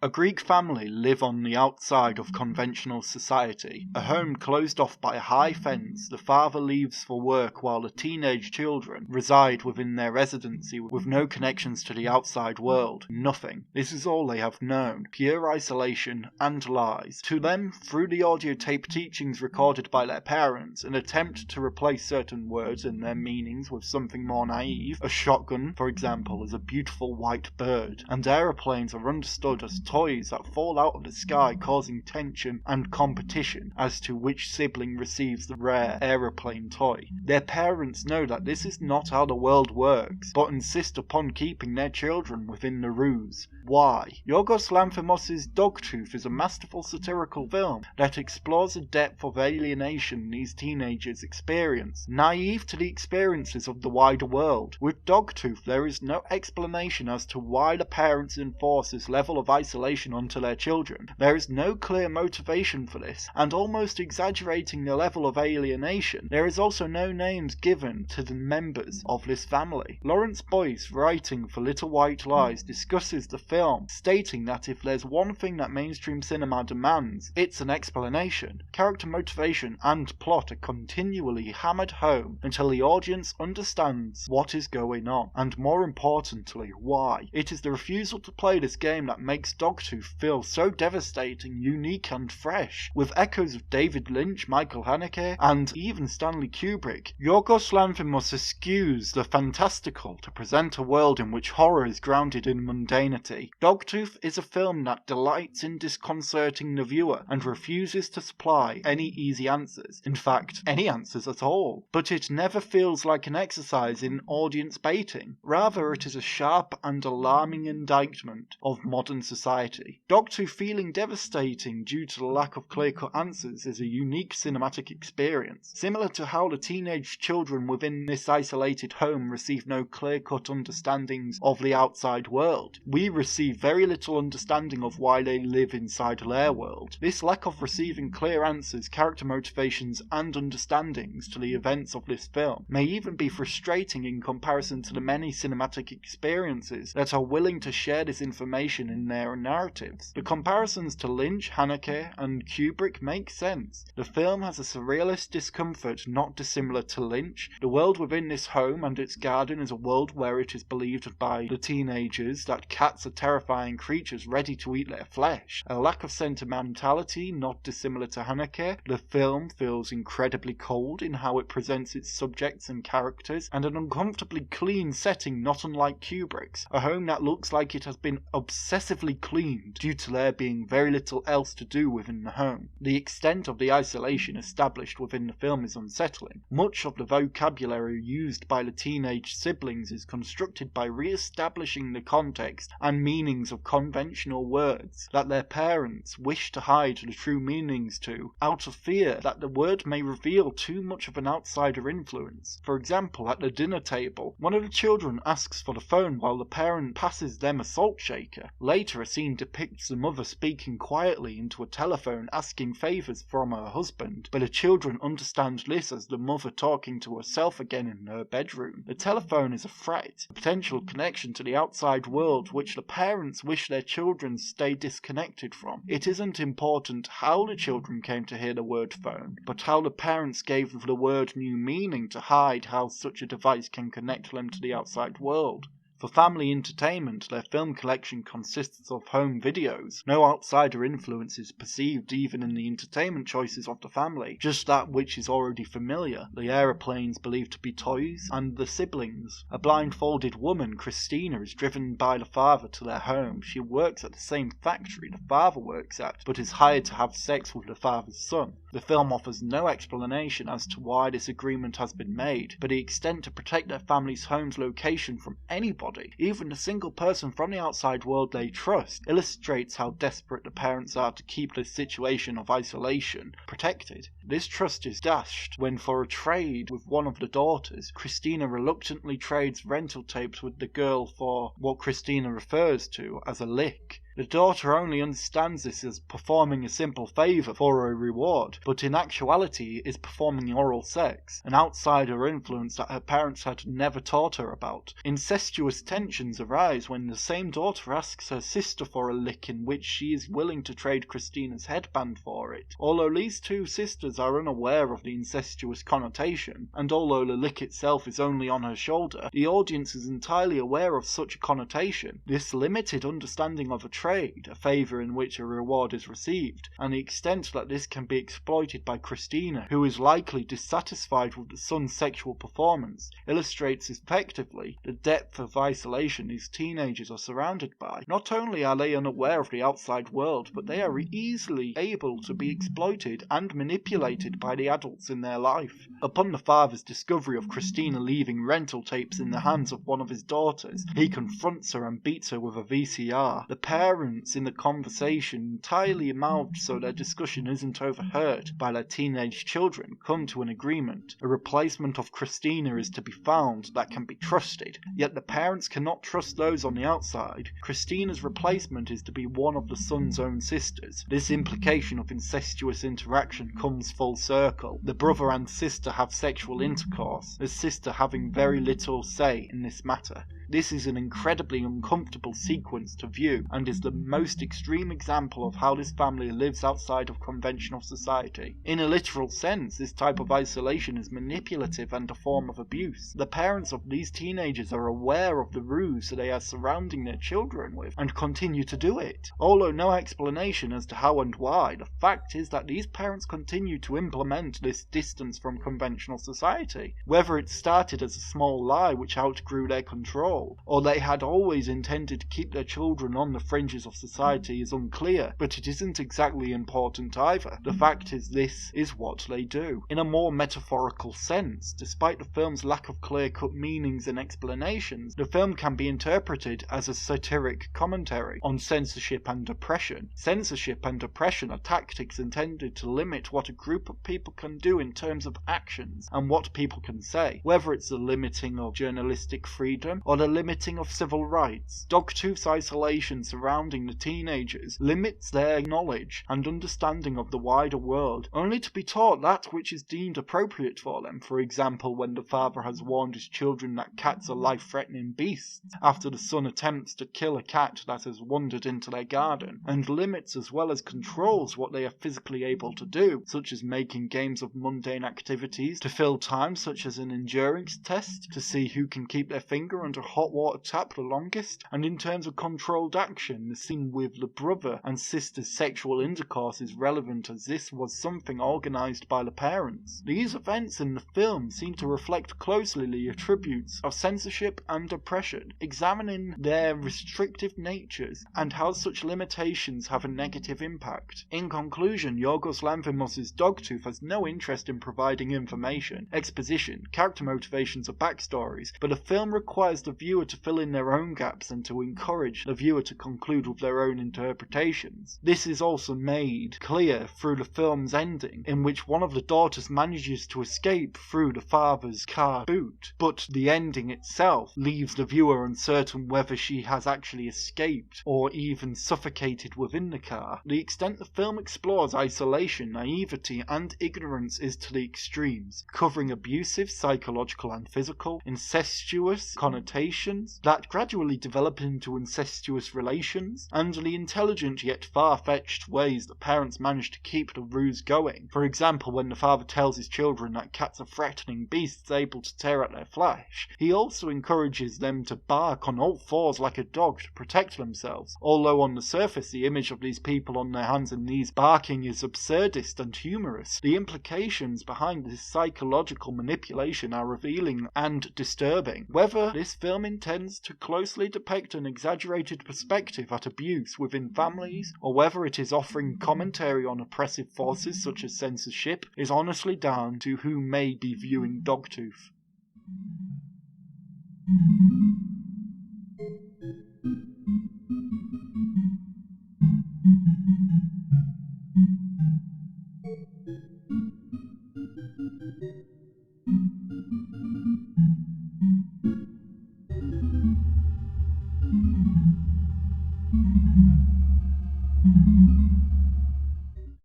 A Greek family live on the outside of conventional society. A home closed off by a high fence, the father leaves for work while the teenage children reside within their residency with no connections to the outside world. Nothing. This is all they have known. Pure isolation and lies. To them, through the audio tape teachings recorded by their parents, an attempt to replace certain words and their meanings with something more naive. A shotgun, for example, is a beautiful white bird, and aeroplanes are understood as toys that fall out of the sky, causing tension and competition as to which sibling receives the rare aeroplane toy. Their parents know that this is not how the world works, but insist upon keeping their children within the ruse. Why? Yorgos Lanthimos' Dogtooth is a masterful satirical film that explores the depth of alienation these teenagers experience, naive to the experiences of the wider world. With Dogtooth, there is no explanation as to why the parents enforce this level of isolation onto their children. There is no clear motivation for this, and almost exaggerating the level of alienation, there is also no names given to the members of this family. Lawrence Boyce, writing for Little White Lies, discusses the film, stating that if there's one thing that mainstream cinema demands, it's an explanation. Character motivation and plot are continually hammered home until the audience understands what is going on, and more importantly, why. It is the refusal to play this game that makes Dogtooth feel so devastating, unique and fresh, with echoes of David Lynch, Michael Haneke, and even Stanley Kubrick. Yorgos Lanthimos eschews the fantastical to present a world in which horror is grounded in mundanity. Dogtooth is a film that delights in disconcerting the viewer and refuses to supply any easy answers, in fact, any answers at all. But it never feels like an exercise in audience baiting. Rather, it is a sharp and alarming indictment of modern society. Dogtooth feeling devastating due to the lack of clear-cut answers is a unique cinematic experience. Similar to how the teenage children within this isolated home receive no clear-cut understandings of the outside world, we receive very little understanding of why they live inside their world. This lack of receiving clear answers, character motivations, and understandings to the events of this film may even be frustrating in comparison to the many cinematic experiences that are willing to share this information in their narratives. The comparisons to Lynch, Haneke, and Kubrick make sense. The film has a surrealist discomfort not dissimilar to Lynch. The world within this home and its garden is a world where it is believed by the teenagers that cats are terrifying creatures ready to eat their flesh. A lack of sentimentality not dissimilar to Haneke. The film feels incredibly cold in how it presents its subjects and characters, and an uncomfortably clean setting not unlike Kubrick's. A home that looks like it has been obsessively cleaned due to there being very little else to do within the home. The extent of the isolation established within the film is unsettling. Much of the vocabulary used by the teenage siblings is constructed by re-establishing the context and meanings of conventional words that their parents wish to hide the true meanings to, out of fear that the word may reveal too much of an outsider influence. For example, at the dinner table, one of the children asks for the phone while the parent passes them a salt shaker. Later, a scene depicts the mother speaking quietly into a telephone asking favours from her husband, but the children understand this as the mother talking to herself again in her bedroom. The telephone is a threat, a potential connection to the outside world which the parents wish their children stay disconnected from. It isn't important how the children came to hear the word phone, but how the parents gave the word new meaning to hide how such a device can connect them to the outside world. For family entertainment, their film collection consists of home videos. No outsider influence is perceived even in the entertainment choices of the family, just that which is already familiar. The aeroplanes believed to be toys, and the siblings. A blindfolded woman, Christina, is driven by the father to their home. She works at the same factory the father works at, but is hired to have sex with the father's son. The film offers no explanation as to why this agreement has been made, but the extent to protect their family's home's location from anybody, even a single person from the outside world they trust, illustrates how desperate the parents are to keep the situation of isolation protected. This trust is dashed when, for a trade with one of the daughters, Christina reluctantly trades rental tapes with the girl for what Christina refers to as a lick. The daughter only understands this as performing a simple favour for a reward, but in actuality is performing oral sex, an outsider influence that her parents had never taught her about. Incestuous tensions arise when the same daughter asks her sister for a lick in which she is willing to trade Christina's headband for it. Although these two sisters are unaware of the incestuous connotation, and although the lick itself is only on her shoulder, the audience is entirely aware of such a connotation. This limited understanding of a trade, a favour in which a reward is received, and the extent that this can be exploited by Christina, who is likely dissatisfied with the son's sexual performance, illustrates effectively the depth of isolation these teenagers are surrounded by. Not only are they unaware of the outside world, but they are easily able to be exploited and manipulated by the adults in their life. Upon the father's discovery of Christina leaving rental tapes in the hands of one of his daughters, he confronts her and beats her with a VCR. The parents in the conversation, entirely mouthed so their discussion isn't overheard by their teenage children, come to an agreement. A replacement of Christina is to be found that can be trusted, yet the parents cannot trust those on the outside. Christina's replacement is to be one of the son's own sisters. This implication of incestuous interaction comes full circle. The brother and sister have sexual intercourse, the sister having very little say in this matter. This is an incredibly uncomfortable sequence to view, and is the most extreme example of how this family lives outside of conventional society. In a literal sense, this type of isolation is manipulative and a form of abuse. The parents of these teenagers are aware of the ruse they are surrounding their children with, and continue to do it. Although no explanation as to how and why, the fact is that these parents continue to implement this distance from conventional society. Whether it started as a small lie which outgrew their control, or they had always intended to keep their children on the fringes of society is unclear, but it isn't exactly important either. The fact is, this is what they do. In a more metaphorical sense, despite the film's lack of clear-cut meanings and explanations, the film can be interpreted as a satiric commentary on censorship and oppression. Censorship and oppression are tactics intended to limit what a group of people can do in terms of actions and what people can say, whether it's the limiting of journalistic freedom or the limiting of civil rights. Dogtooth's isolation surrounding the teenagers limits their knowledge and understanding of the wider world, only to be taught that which is deemed appropriate for them. For example, when the father has warned his children that cats are life-threatening beasts, after the son attempts to kill a cat that has wandered into their garden, and limits as well as controls what they are physically able to do, such as making games of mundane activities to fill time, such as an endurance test to see who can keep their finger under hot water tap the longest. And in terms of controlled action, the scene with the brother and sister's sexual intercourse is relevant, as this was something organised by the parents. These events in the film seem to reflect closely the attributes of censorship and oppression, examining their restrictive natures and how such limitations have a negative impact. In conclusion, Yorgos Lanthimos' Dogtooth has no interest in providing information, exposition, character motivations or backstories, but the film requires the viewer to fill in their own gaps and to encourage the viewer to conclude with their own interpretations. This is also made clear through the film's ending, in which one of the daughters manages to escape through the father's car boot, but the ending itself leaves the viewer uncertain whether she has actually escaped or even suffocated within the car. The extent the film explores isolation, naivety and ignorance is to the extremes, covering abusive, psychological and physical, incestuous connotations that gradually develop into incestuous relations, and the intelligent yet far-fetched ways the parents manage to keep the ruse going. For example, when the father tells his children that cats are threatening beasts able to tear at their flesh, he also encourages them to bark on all fours like a dog to protect themselves. Although on the surface the image of these people on their hands and knees barking is absurdist and humorous, the implications behind this psychological manipulation are revealing and disturbing. Whether this film intends to closely depict an exaggerated perspective at abuse within families, or whether it is offering commentary on oppressive forces such as censorship, is honestly down to who may be viewing Dogtooth.